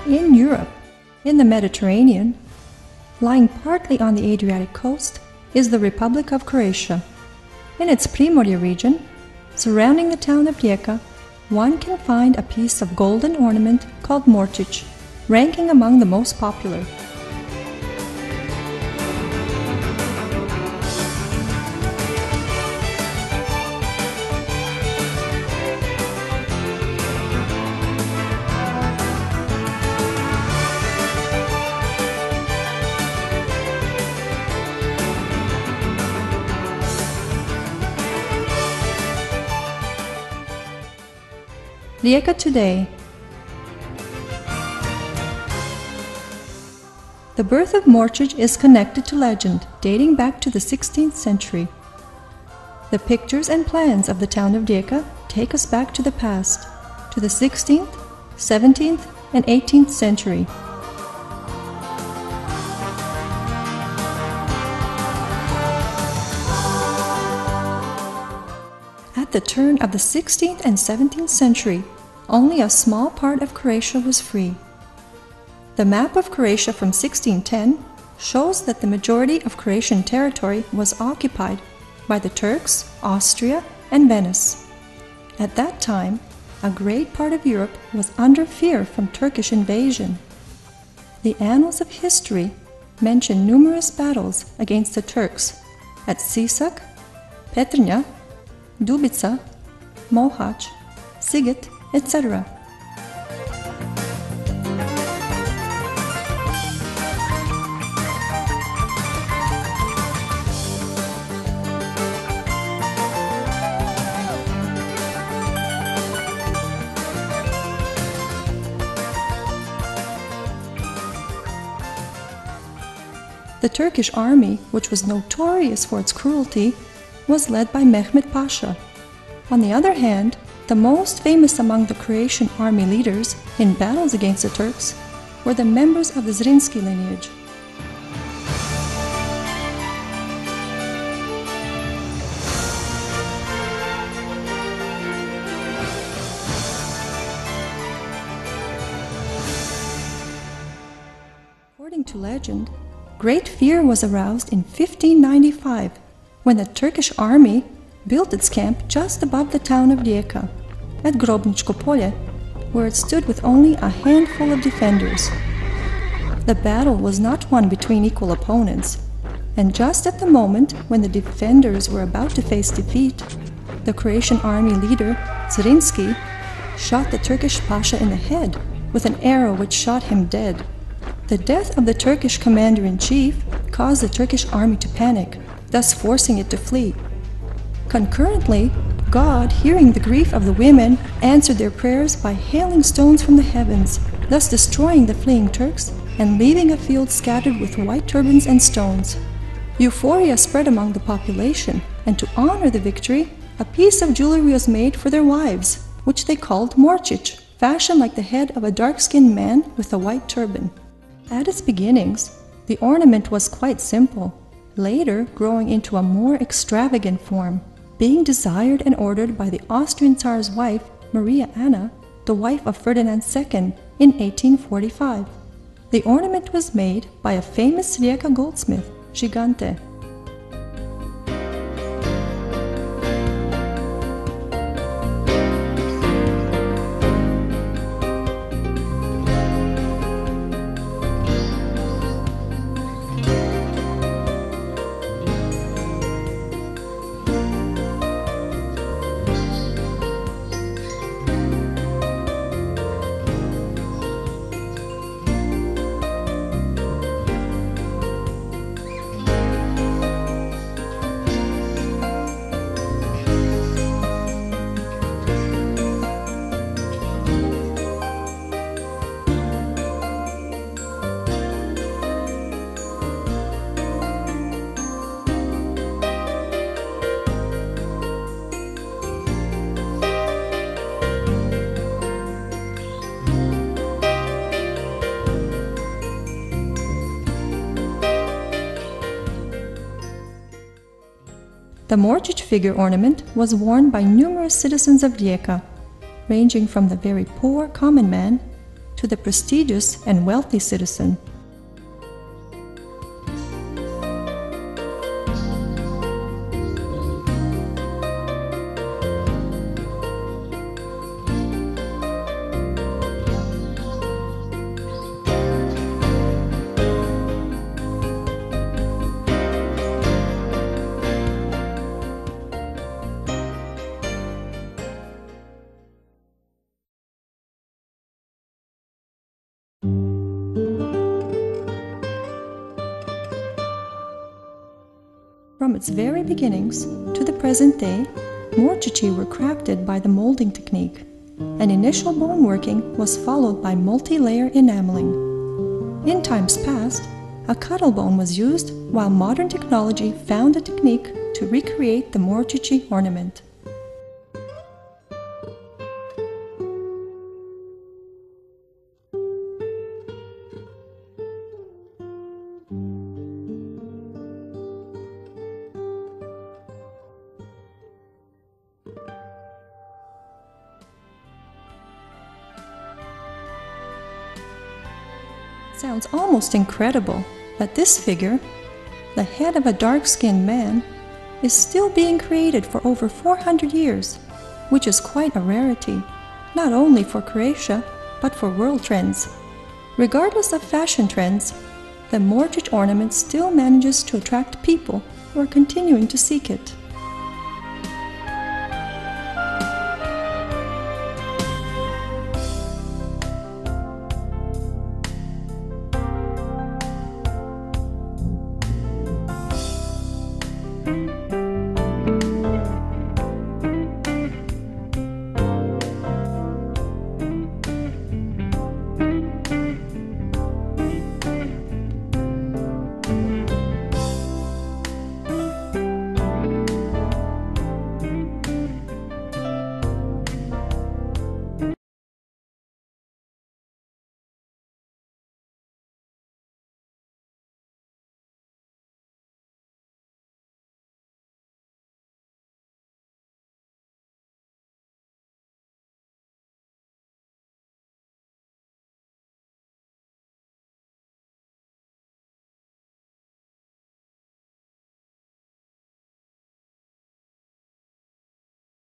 in Europe, in the Mediterranean, lying partly on the Adriatic coast, is the Republic of Croatia. In its Primorje region, surrounding the town of Rijeka, one can find a piece of golden ornament called Morcici, ranking among the most popular. Rijeka today. The birth of Morcici is connected to legend dating back to the 16th century. The pictures and plans of the town of Rijeka take us back to the past, to the 16th, 17th, and 18th century. At the turn of the 16th and 17th century, only a small part of Croatia was free. The map of Croatia from 1610 shows that the majority of Croatian territory was occupied by the Turks, Austria, and Venice. At that time, a great part of Europe was under fear from Turkish invasion. The annals of history mention numerous battles against the Turks at Sisak, Petrinja, Dubica, Mohač, Sighet, etc. The Turkish army, which was notorious for its cruelty, was led by Mehmed Pasha. On the other hand, the most famous among the Croatian army leaders in battles against the Turks were the members of the Zrinski lineage. According to legend, great fear was aroused in 1595 when the Turkish army built its camp just above the town of Rijeka, at Grobničko Polje, where it stood with only a handful of defenders. The battle was not won between equal opponents, and just at the moment when the defenders were about to face defeat, the Croatian army leader, Zrinski, shot the Turkish pasha in the head with an arrow which shot him dead. The death of the Turkish commander-in-chief caused the Turkish army to panic, thus forcing it to flee. Concurrently, God, hearing the grief of the women, answered their prayers by hailing stones from the heavens, thus destroying the fleeing Turks and leaving a field scattered with white turbans and stones. Euphoria spread among the population, and to honor the victory, a piece of jewelry was made for their wives, which they called Morcici, fashioned like the head of a dark-skinned man with a white turban. At its beginnings, the ornament was quite simple, later growing into a more extravagant form, being desired and ordered by the Austrian Tsar's wife, Maria Anna, the wife of Ferdinand II, in 1845. The ornament was made by a famous Rijeka goldsmith, Gigante. The Morcici figure ornament was worn by numerous citizens of Rijeka, ranging from the very poor common man to the prestigious and wealthy citizen. From its very beginnings to the present day, Morcici were crafted by the molding technique. An initial bone working was followed by multi-layer enameling. In times past, a cuttle bone was used, while modern technology found a technique to recreate the Morcici ornament. Sounds almost incredible, but this figure, the head of a dark-skinned man, is still being created for over 400 years, which is quite a rarity, not only for Croatia, but for world trends. Regardless of fashion trends, the Morcici ornament still manages to attract people who are continuing to seek it.